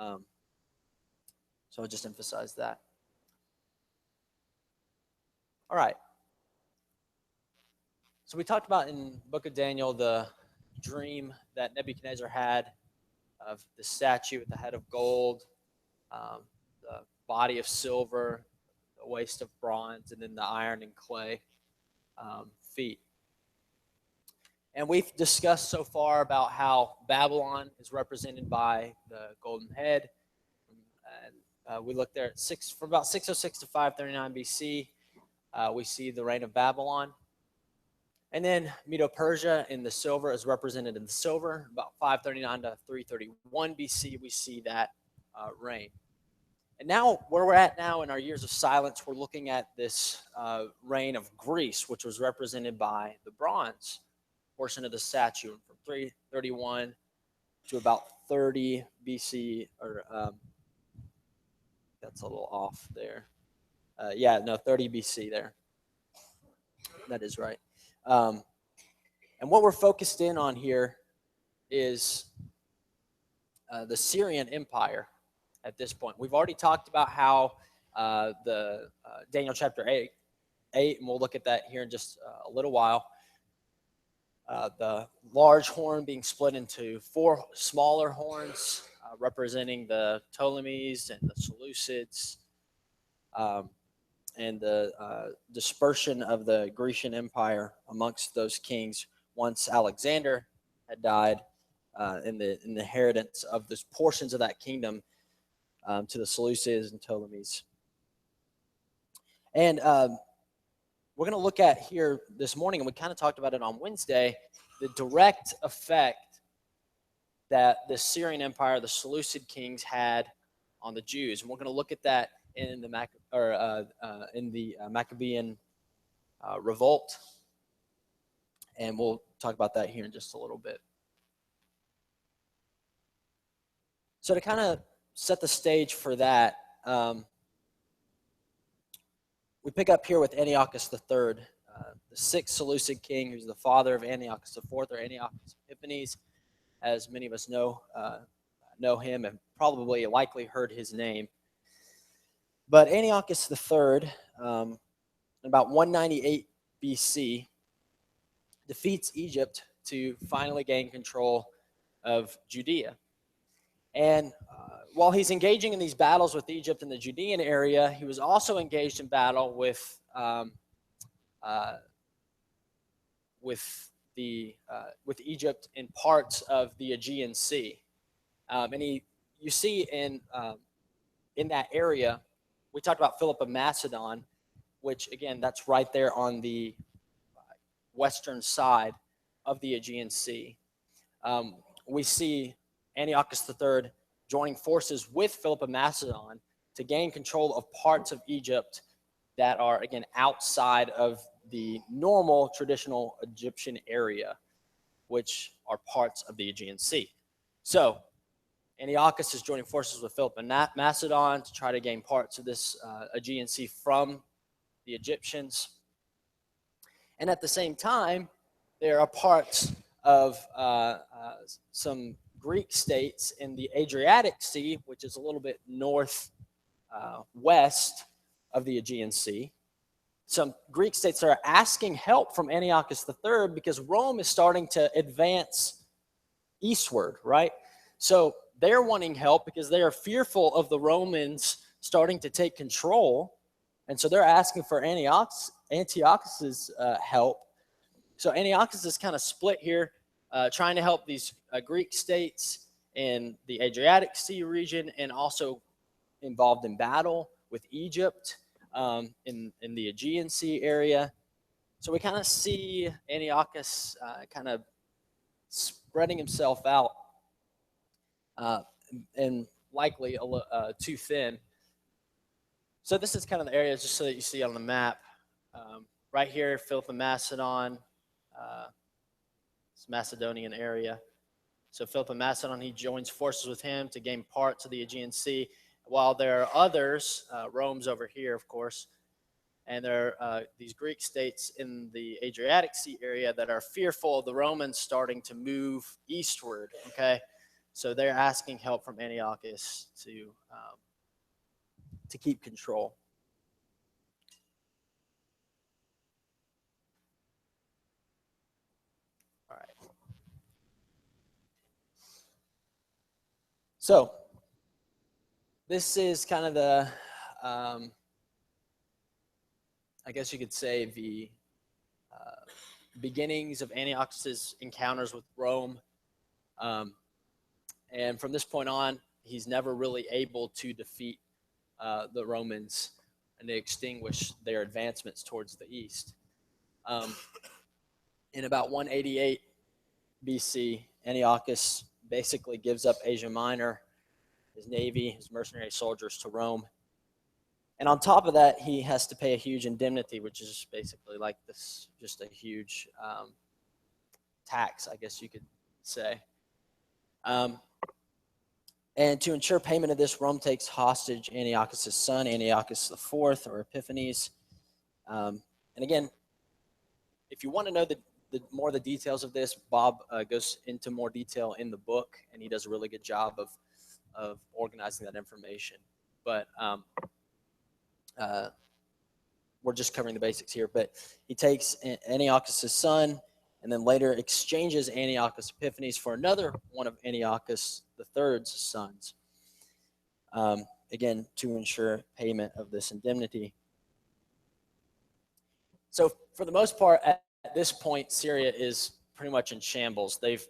Um, so I'll just emphasize that. All right. So we talked about in the book of Daniel the dream that Nebuchadnezzar had of the statue with the head of gold, the body of silver, the waist of bronze, and then the iron and clay feet. And we've discussed so far about how Babylon is represented by the golden head. And we looked there at from about 606 to 539 BC. We see the reign of Babylon. And then Medo-Persia in the silver is represented in the silver. About 539 to 331 BC, we see that reign. And now, where we're at now in our years of silence, we're looking at this reign of Greece, which was represented by the bronze portion of the statue from 331 to about 30 BC, or that's a little off there. 30 BC there. That is right. And what we're focused in on here is the Syrian Empire at this point. We've already talked about how the Daniel chapter 8, and we'll look at that here in just a little while. The large horn being split into 4 smaller horns, representing the Ptolemies and the Seleucids, and the dispersion of the Grecian Empire amongst those kings once Alexander had died, in the inheritance of those portions of that kingdom to the Seleucids and Ptolemies. And we're going to look at here this morning, and we kind of talked about it on Wednesday, the direct effect that the Syrian Empire, the Seleucid kings, had on the Jews. And we're going to look at that in the Maccabean revolt, and we'll talk about that here in just a little bit. So to kind of set the stage for that, we pick up here with Antiochus III, the 6th Seleucid king, who's the father of Antiochus IV, or Antiochus Epiphanes, as many of us know him and probably likely heard his name. But Antiochus III, in about 198 BC, defeats Egypt to finally gain control of Judea. And while he's engaging in these battles with Egypt in the Judean area, he was also engaged in battle with Egypt in parts of the Aegean Sea. And you see in that area, we talked about Philip of Macedon, which again, that's right there on the western side of the Aegean Sea. We see Antiochus III joining forces with Philip of Macedon to gain control of parts of Egypt that are, again, outside of the normal traditional Egyptian area, which are parts of the Aegean Sea. So Antiochus is joining forces with Philip of Macedon to try to gain parts of this Aegean Sea from the Egyptians. And at the same time, there are parts of some Greek states in the Adriatic Sea, which is a little bit northwest of the Aegean Sea. Some Greek states that are asking help from Antiochus III because Rome is starting to advance eastward, right? So they're wanting help because they are fearful of the Romans starting to take control. And so they're asking for Antiochus's help. So Antiochus is kind of split here, trying to help these Greek states in the Adriatic Sea region, and also involved in battle with Egypt in the Aegean Sea area. So we kind of see Antiochus kind of spreading himself out and likely too thin. So this is kind of the area, just so that you see on the map. Right here, Philip of Macedon, this Macedonian area. So Philip of Macedon, he joins forces with him to gain parts of the Aegean Sea, while there are others, Rome's over here, of course, and there are these Greek states in the Adriatic Sea area that are fearful of the Romans starting to move eastward, okay? So they're asking help from Antiochus to keep control. All right. So this is kind of the, I guess you could say, the beginnings of Antiochus's encounters with Rome. And from this point on, he's never really able to defeat the Romans and they extinguish their advancements towards the east. In about 188 BC, Antiochus basically gives up Asia Minor, his navy, his mercenary soldiers to Rome. And on top of that, he has to pay a huge indemnity, which is basically like this, just a huge tax, I guess you could say. And to ensure payment of this, Rome takes hostage Antiochus' son, Antiochus IV, or Epiphanes. And again, if you want to know the more the details of this, Bob goes into more detail in the book, and he does a really good job of organizing that information. But we're just covering the basics here. But he takes Antiochus' son, and then later exchanges Antiochus Epiphanes for another one of Antiochus III's sons. Again, to ensure payment of this indemnity. So for the most part, at this point, Syria is pretty much in shambles. They've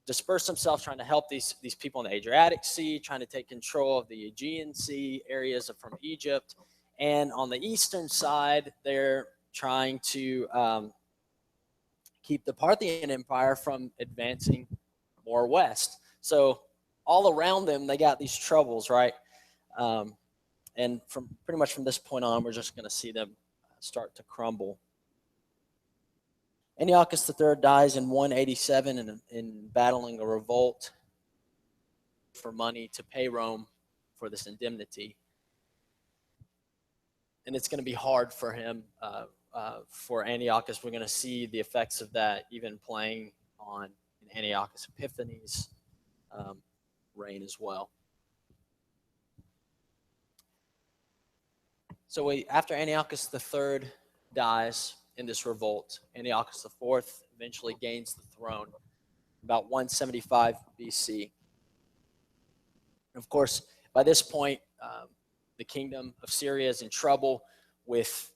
dispersed themselves trying to help these people in the Adriatic Sea, trying to take control of the Aegean Sea areas from Egypt. And on the eastern side, they're trying to keep the Parthian Empire from advancing more west. So all around them, they got these troubles, right? And from pretty much from this point on, we're just going to see them start to crumble. Antiochus III dies in 187 in battling a revolt for money to pay Rome for this indemnity. And it's going to be hard for him, for Antiochus. We're going to see the effects of that even playing on Antiochus Epiphanes' reign as well. So after Antiochus III dies in this revolt, Antiochus IV eventually gains the throne about 175 BC. And of course, by this point, the kingdom of Syria is in trouble with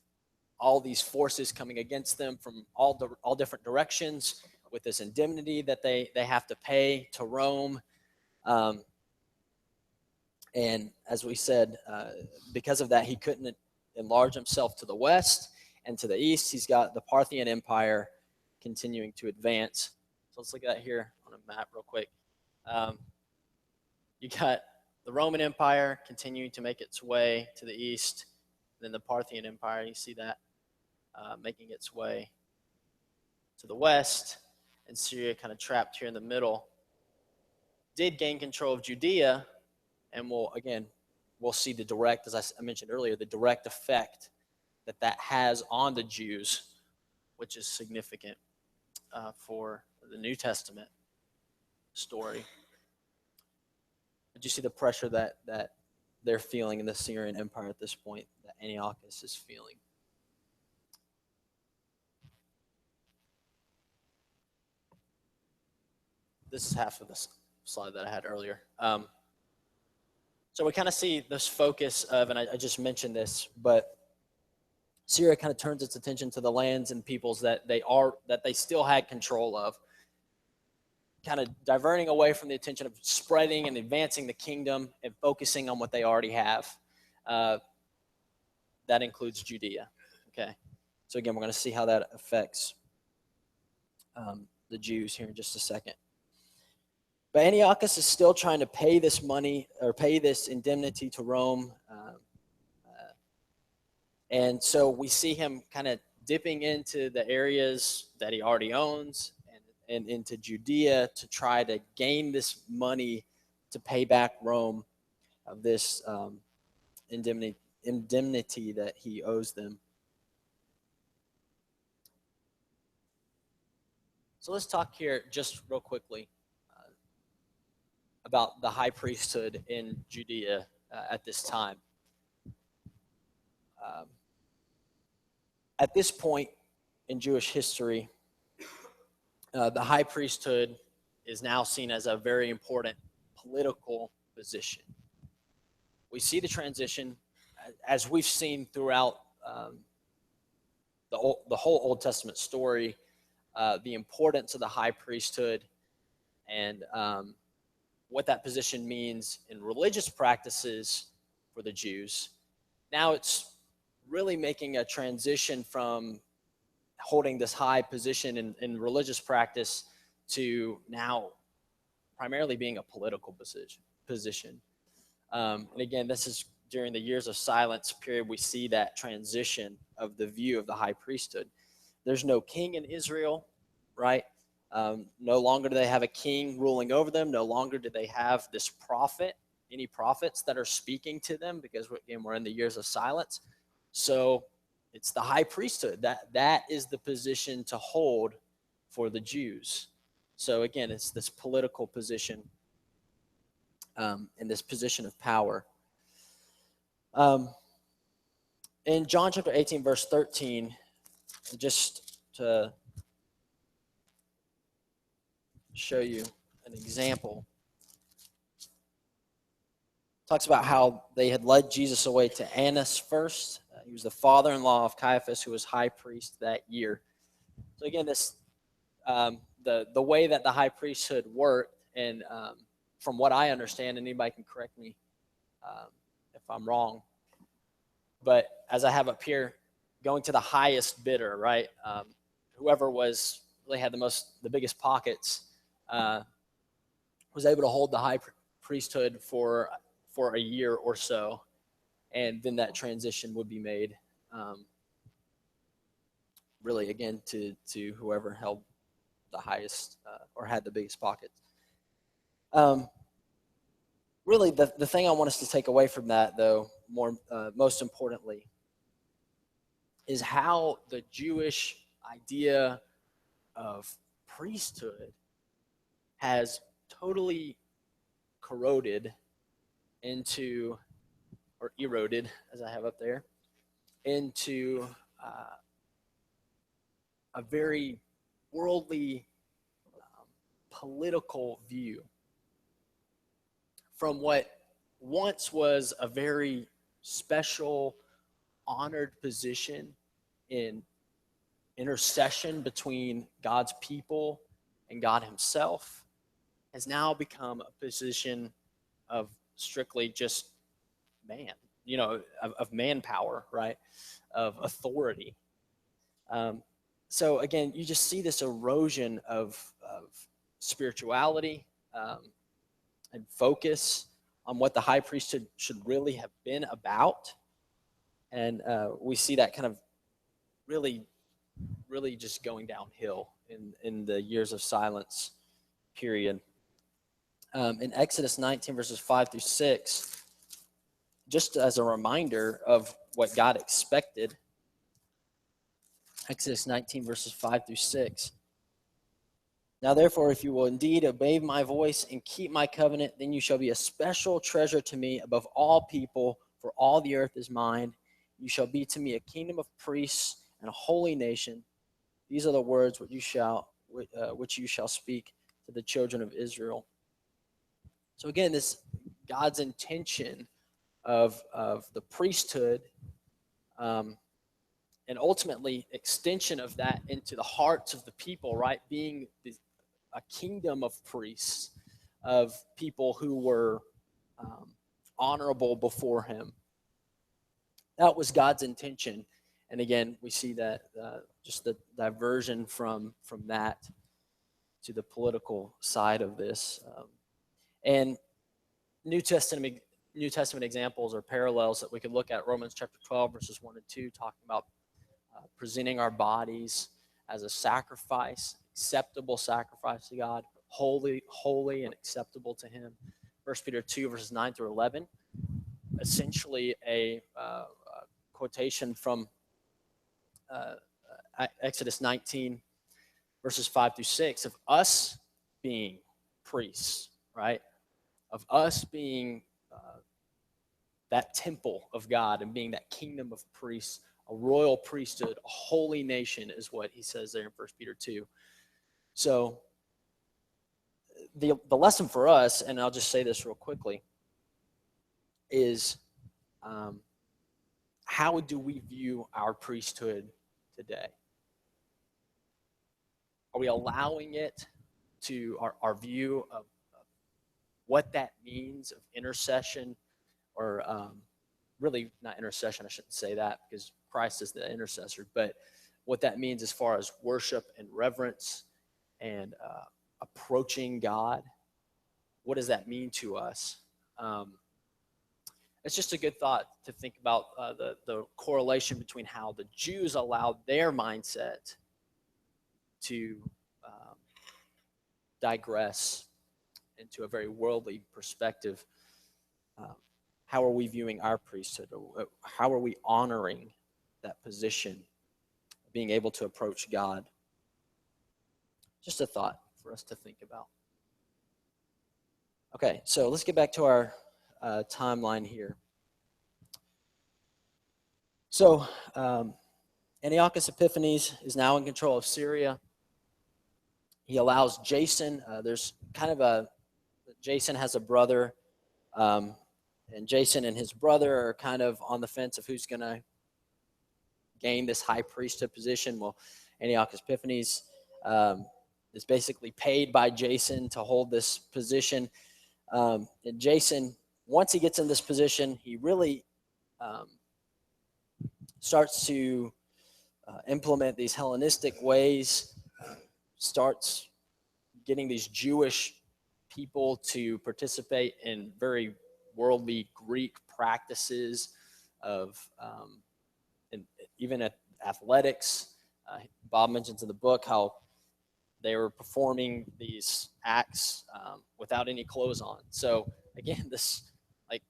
all these forces coming against them from all different directions, with this indemnity that they have to pay to Rome. And as we said, because of that, he couldn't enlarge himself to the west and to the east. He's got the Parthian Empire continuing to advance. So let's look at that here on a map real quick. You got the Roman Empire continuing to make its way to the east. Then the Parthian Empire, you see that making its way to the west. And Syria kind of trapped here in the middle. Did gain control of Judea, and we'll see the direct, as I mentioned earlier, the direct effect that has on the Jews, which is significant for the New Testament story. But you see the pressure that they're feeling in the Syrian Empire at this point, that Antiochus is feeling. This is half of the slide that I had earlier. So we kind of see this focus of, and I just mentioned this, but Syria kind of turns its attention to the lands and peoples that they still had control of, kind of diverting away from the attention of spreading and advancing the kingdom and focusing on what they already have. That includes Judea. Okay, so again, we're going to see how that affects the Jews here in just a second. But Antiochus is still trying to pay this money or pay this indemnity to Rome. And so we see him kind of dipping into the areas that he already owns and into Judea to try to gain this money to pay back Rome of this indemnity that he owes them. So let's talk here just real quickly about the high priesthood in Judea at this time. Um, at this point in Jewish history, the high priesthood is now seen as a very important political position. We see the transition, as we've seen throughout the whole Old Testament story, the importance of the high priesthood and what that position means in religious practices for the Jews. Now it's really making a transition from holding this high position in religious practice to now primarily being a political position. And again, this is during the years of silence period, we see that transition of the view of the high priesthood. There's no king in Israel, right? No longer do they have a king ruling over them. No longer do they have this prophet, any prophets that are speaking to them, because again, we're in the years of silence. So it's the high priesthood. That is the position to hold for the Jews. So again, it's this political position in this position of power. In John chapter 18, verse 13, just to show you an example, talks about how they had led Jesus away to Annas first. He was the father-in-law of Caiaphas, who was high priest that year. So again, this the way that the high priesthood worked, and from what I understand, and anybody can correct me if I'm wrong, but as I have up here, going to the highest bidder, right? Whoever really had the biggest pockets was able to hold the high priesthood for a year or so, and then that transition would be made, really again to whoever held the highest or had the biggest pockets. Really, the thing I want us to take away from that, though, most importantly, is how the Jewish idea of priesthood has totally corroded into, or eroded, as I have up there, into a very worldly, political view from what once was a very special, honored position in intercession between God's people and God himself, has now become a position of strictly just man, of manpower, right? Of authority. So again, you just see this erosion of spirituality and focus on what the high priesthood should really have been about. And we see that kind of really, really just going downhill in the years of silence period. In Exodus 19, verses 5 through 6, just as a reminder of what God expected, Exodus 19, verses 5 through 6. Now, therefore, if you will indeed obey my voice and keep my covenant, then you shall be a special treasure to me above all people, for all the earth is mine. You shall be to me a kingdom of priests and a holy nation. These are the words which you shall speak to the children of Israel. So again, this God's intention of the priesthood, and ultimately extension of that into the hearts of the people, right? Being a kingdom of priests, of people who were honorable before him. That was God's intention. And again, we see that just the diversion from that to the political side of this. And New Testament examples or parallels that we could look at: Romans chapter 12, verses 1 and 2, talking about presenting our bodies as a sacrifice, acceptable sacrifice to God, holy and acceptable to him. 1 Peter 2, verses 9 through 11, essentially a quotation from Exodus 19, verses 5 through 6, of us being priests, right? of us being that temple of God and being that kingdom of priests, a royal priesthood, a holy nation is what he says there in 1 Peter 2. So the lesson for us, and I'll just say this real quickly, is how do we view our priesthood today? Are we allowing it to our view of what that means of intercession, or really not intercession, I shouldn't say that because Christ is the intercessor, but what that means as far as worship and reverence and approaching God? What does that mean to us? It's just a good thought to think about the correlation between how the Jews allowed their mindset to digress into a very worldly perspective. How are we viewing our priesthood? How are we honoring that position, being able to approach God? Just a thought for us to think about. Okay, so let's get back to our timeline here. So Antiochus Epiphanes is now in control of Syria. He allows Jason, there's kind of Jason has a brother, and Jason and his brother are kind of on the fence of who's going to gain this high priesthood position. Well, Antiochus Epiphanes is basically paid by Jason to hold this position. And Jason, once he gets in this position, he really starts to implement these Hellenistic ways, starts getting these Jewish people to participate in very worldly Greek practices of and even at athletics. Bob mentions in the book how they were performing these acts without any clothes on. So again, this, like,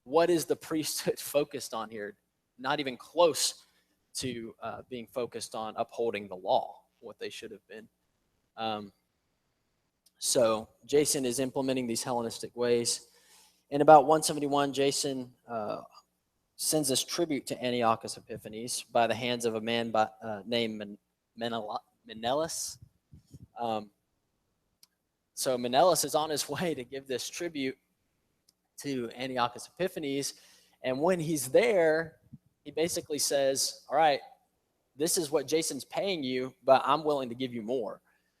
what is the priesthood focused on here? Not even close to being focused on upholding the law, what they should have been. So Jason is implementing these Hellenistic ways. In about 171, Jason sends this tribute to Antiochus Epiphanes by the hands of a man named Menelaus. So Menelaus is on his way to give this tribute to Antiochus Epiphanes, and when he's there, he basically says, all right, this is what Jason's paying you, but I'm willing to give you more.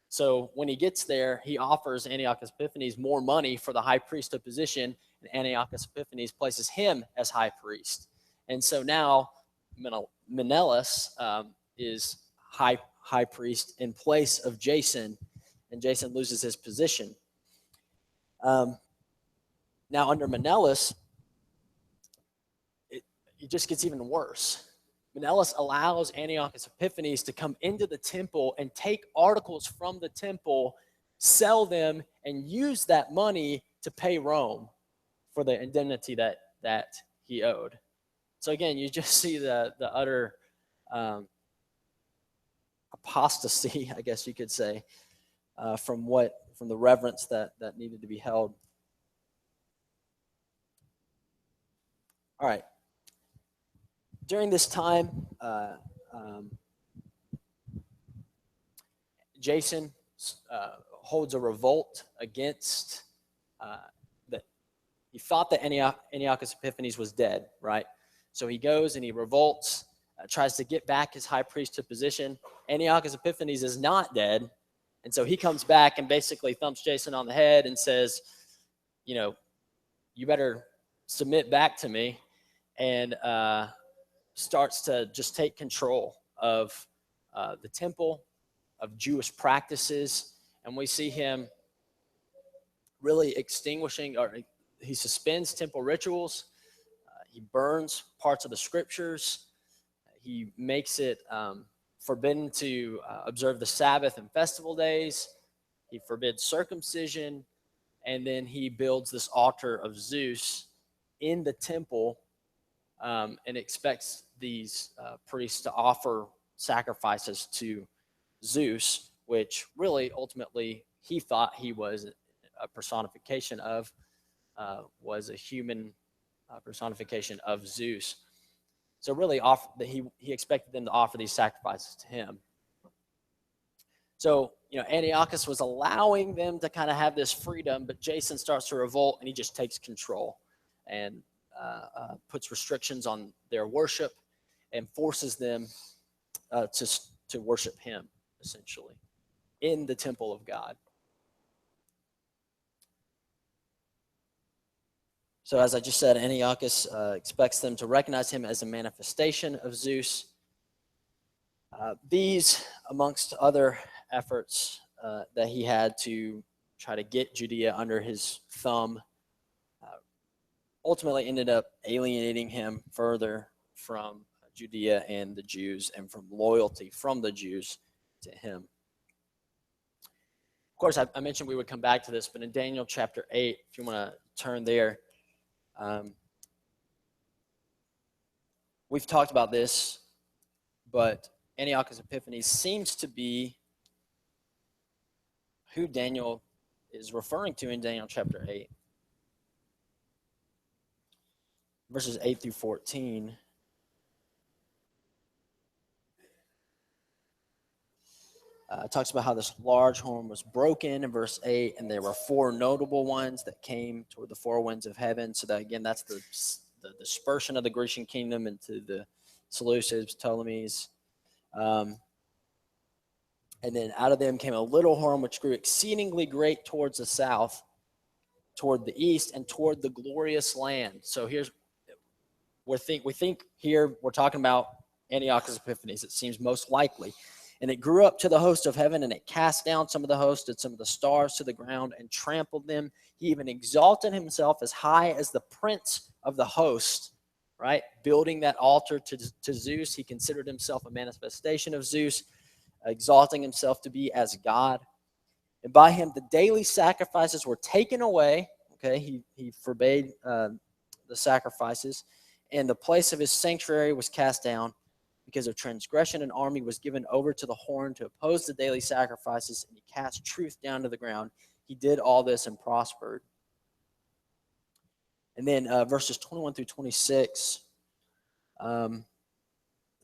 So when he gets there, he offers Antiochus Epiphanes more money for the high priesthood position, and Antiochus Epiphanes places him as high priest. And so now Menelaus is high priest in place of Jason, and Jason loses his position. Now under Menelaus, it just gets even worse. Menelaus allows Antiochus Epiphanes to come into the temple and take articles from the temple, sell them, and use that money to pay Rome for the indemnity that he owed. So again, you just see the utter apostasy, I guess you could say, from the reverence that needed to be held. All right. During this time, Jason holds a revolt against that. He thought that Antiochus Epiphanes was dead, right? So he goes and he revolts, tries to get back his high priesthood position. Antiochus Epiphanes is not dead, and so he comes back and basically thumps Jason on the head and says, you better submit back to me, and starts to just take control of the temple, of Jewish practices, and we see him really extinguishing, or he suspends temple rituals. He burns parts of the scriptures. He makes it forbidden to observe the Sabbath and festival days. He forbids circumcision, and then he builds this altar of Zeus in the temple, and expects these priests to offer sacrifices to Zeus, which really ultimately he thought he was a personification of. was a human personification of Zeus. So really, he expected them to offer these sacrifices to him. So, Antiochus was allowing them to kind of have this freedom, but Jason starts to revolt and he just takes control and puts restrictions on their worship and forces them to worship him, essentially, in the temple of God. So, as I just said, Antiochus expects them to recognize him as a manifestation of Zeus. These, amongst other efforts that he had to try to get Judea under his thumb, ultimately ended up alienating him further from Judea and the Jews and from loyalty from the Jews to him. Of course, I mentioned we would come back to this, but in Daniel chapter 8, if you want to turn there, we've talked about this, but Antiochus Epiphanes seems to be who Daniel is referring to in Daniel chapter 8. Verses 8 through 14. It talks about how this large horn was broken in verse 8, and there were four notable ones that came toward the four winds of heaven. So that, again, that's the dispersion of the Grecian kingdom into the Seleucids, Ptolemies. And then out of them came a little horn which grew exceedingly great towards the south, toward the east, and toward the glorious land. So we think here we're talking about Antiochus Epiphanes. It seems most likely. And it grew up to the host of heaven, and it cast down some of the host and some of the stars to the ground and trampled them. He even exalted himself as high as the prince of the host, right? Building that altar to Zeus. He considered himself a manifestation of Zeus, exalting himself to be as God. And by him, the daily sacrifices were taken away. Okay, he forbade the sacrifices, and the place of his sanctuary was cast down. Because of transgression, an army was given over to the horn to oppose the daily sacrifices, and he cast truth down to the ground. He did all this and prospered. And then verses 21 through 26, the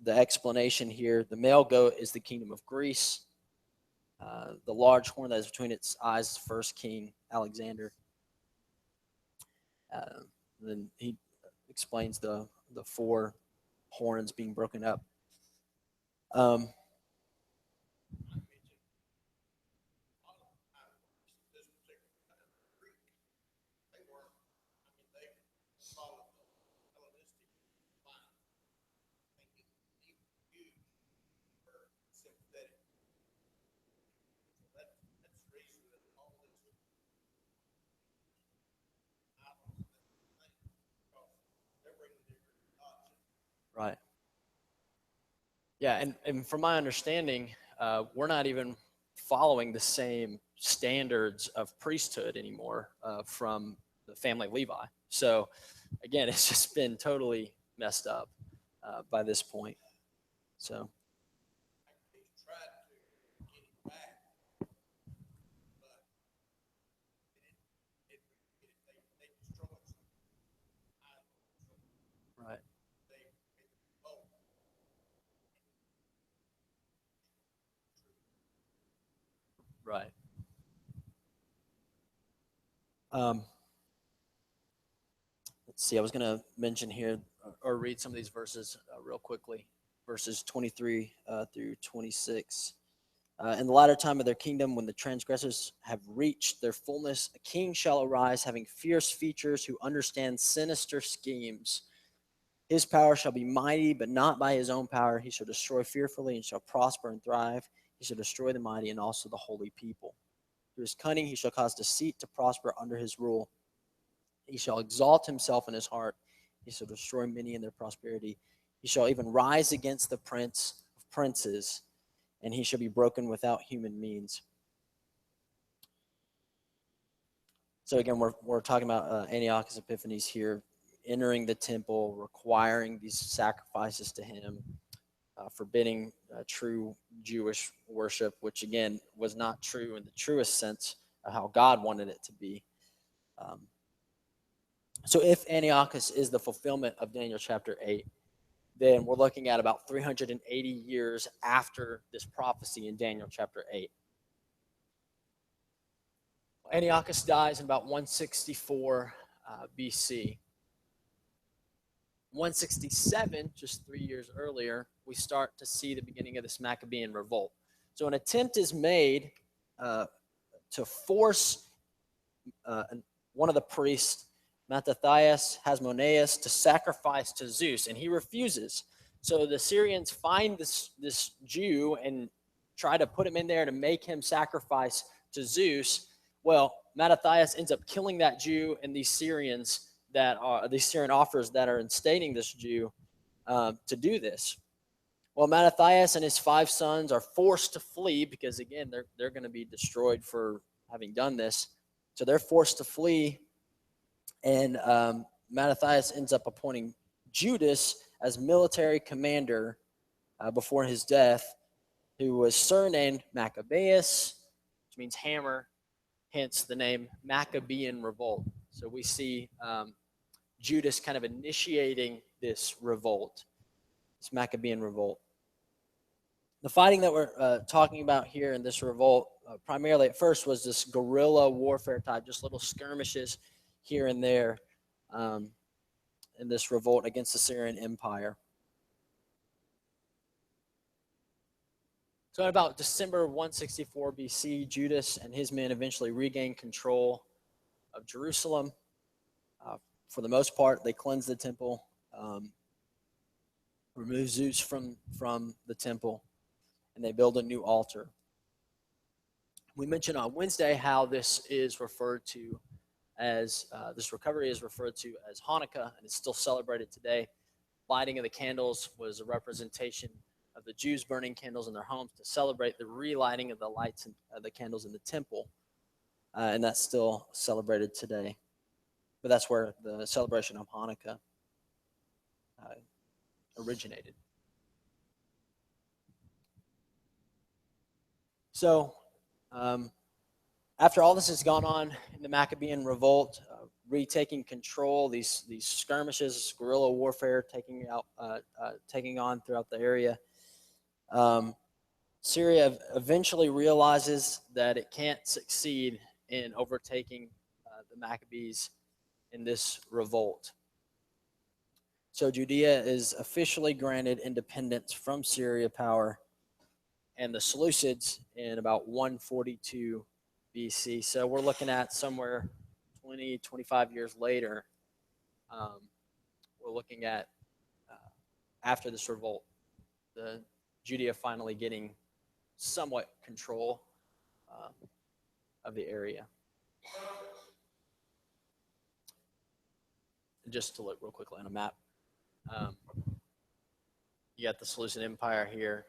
explanation here, the male goat is the kingdom of Greece. The large horn that is between its eyes is the first king, Alexander. Then he explains the four horns being broken up. Right. Yeah, and from my understanding, we're not even following the same standards of priesthood anymore from the family of Levi. So, again, it's just been totally messed up by this point. So. Right. Right. Um, let's see. I was going to mention here or read some of these verses real quickly. Verses 23 through 26. In the latter time of their kingdom, when the transgressors have reached their fullness, a king shall arise, having fierce features, who understands sinister schemes. His power shall be mighty, but not by his own power. He shall destroy fearfully and shall prosper and thrive. He shall destroy the mighty and also the holy people. Through his cunning he shall cause deceit to prosper under his rule. He shall exalt himself in his heart. He shall destroy many in their prosperity. He shall even rise against the prince of princes, and he shall be broken without human means. So again, we're talking about Antiochus Epiphanes here, entering the temple, requiring these sacrifices to him, forbidding true Jewish worship, which again was not true in the truest sense of how God wanted it to be. So if Antiochus is the fulfillment of Daniel chapter 8, then we're looking at about 380 years after this prophecy in Daniel chapter 8. Antiochus dies in about 164 BC. 167, just 3 years earlier, we start to see the beginning of this Maccabean revolt. So an attempt is made to force one of the priests, Mattathias Hasmoneus, to sacrifice to Zeus, and he refuses. So the Syrians find this Jew and try to put him in there to make him sacrifice to Zeus. Well, Mattathias ends up killing that Jew, and these Syrian offers that are instating this Jew to do this. Well, Mattathias and his 5 sons are forced to flee because, again, they're going to be destroyed for having done this. So they're forced to flee, and Mattathias ends up appointing Judas as military commander before his death, who was surnamed Maccabeus, which means hammer, hence the name Maccabean Revolt. So we see Judas kind of initiating this revolt, this Maccabean Revolt. The fighting that we're talking about here in this revolt, primarily at first, was this guerrilla warfare type, just little skirmishes here and there in this revolt against the Syrian Empire. So in about December 164 BC, Judas and his men eventually regained control of Jerusalem. For the most part, they cleansed the temple, removed Zeus from the temple, and they build a new altar. We mentioned on Wednesday how this is referred to as, this recovery is referred to as Hanukkah, and it's still celebrated today. Lighting of the candles was a representation of the Jews burning candles in their homes to celebrate the relighting of the lights and the candles in the temple, and that's still celebrated today. But that's where the celebration of Hanukkah originated. So after all this has gone on in the Maccabean revolt, retaking control, these skirmishes, guerrilla warfare taking on throughout the area, Syria eventually realizes that it can't succeed in overtaking the Maccabees in this revolt. So Judea is officially granted independence from Syria power and the Seleucids in about 142 BC. So we're looking at somewhere 20, 25 years later. We're looking at after this revolt, the Judea finally getting somewhat control of the area. And just to look real quickly on a map, you got the Seleucid Empire here,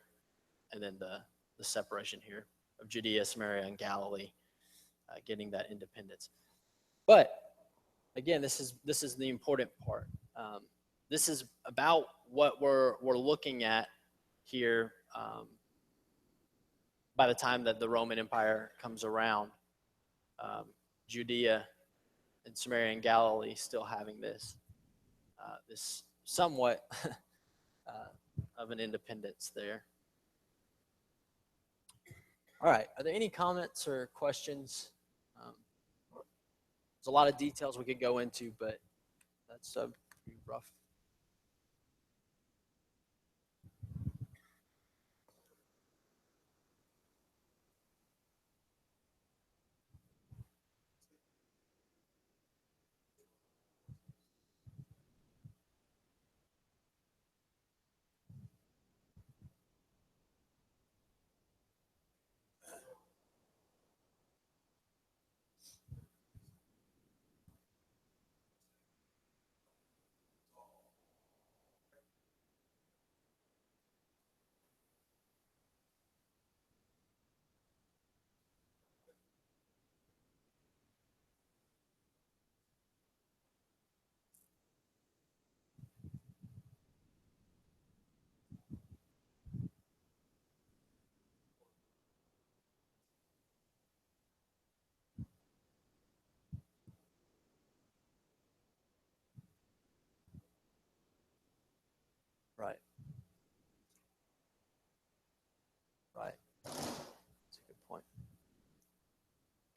and then the separation here of Judea, Samaria, and Galilee, getting that independence. But again, this is the important part. This is about what we're looking at here. By the time that the Roman Empire comes around, Judea and Samaria and Galilee still having this somewhat of an independence there. All right, are there any comments or questions? There's a lot of details we could go into, but that's rough.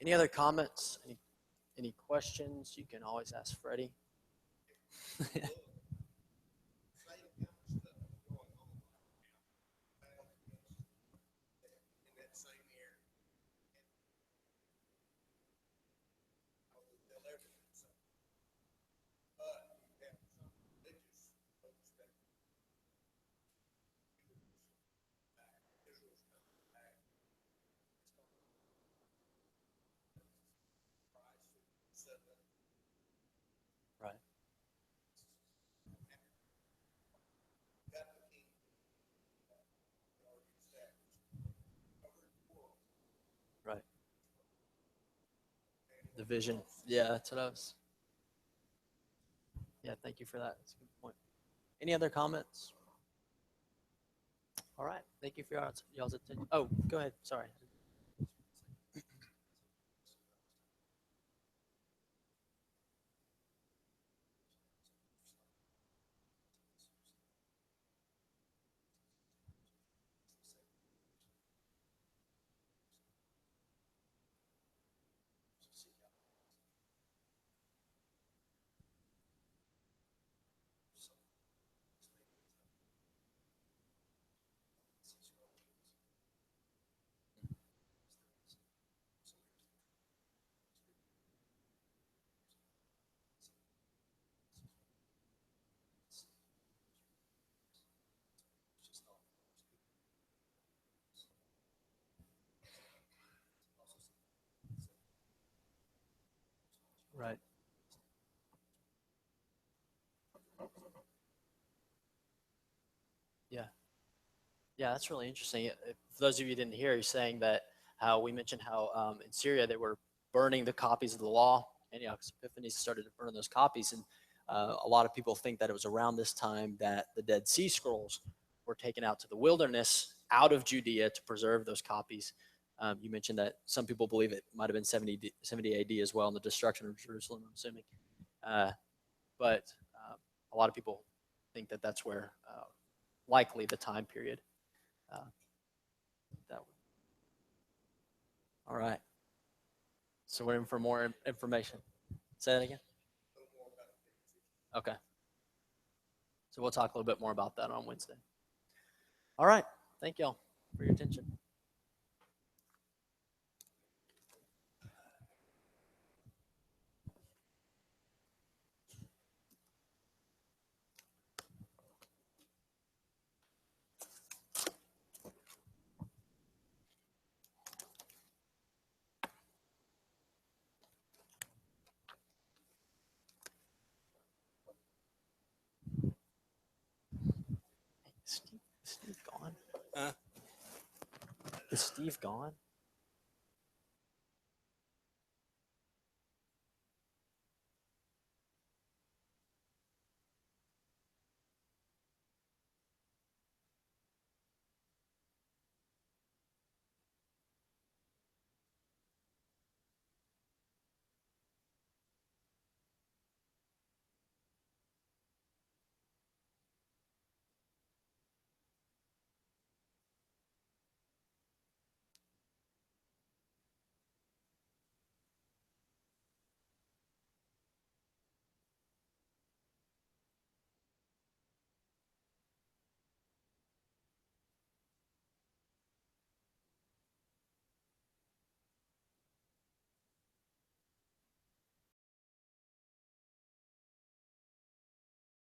Any other comments? Any questions? You can always ask Freddie. Right. Right. The vision. Yeah, that's what I was. Yeah, thank you for that. That's a good point. Any other comments? All right. Thank you for y'all's attention. Oh, go ahead. Sorry. Right. Yeah. Yeah, that's really interesting. For those of you who didn't hear, he's saying that how we mentioned how in Syria they were burning the copies of the law. Antiochus Epiphanes started to burn those copies, and a lot of people think that it was around this time that the Dead Sea Scrolls were taken out to the wilderness out of Judea to preserve those copies. You mentioned that some people believe it might have been 70 AD as well in the destruction of Jerusalem, I'm assuming. Uh, but a lot of people think that that's where likely the time period uh, that. All right. So we're in for more information. Say that again. Okay. So we'll talk a little bit more about that on Wednesday. All right. Thank y'all for your attention. Is Steve gone? Huh? Is Steve gone?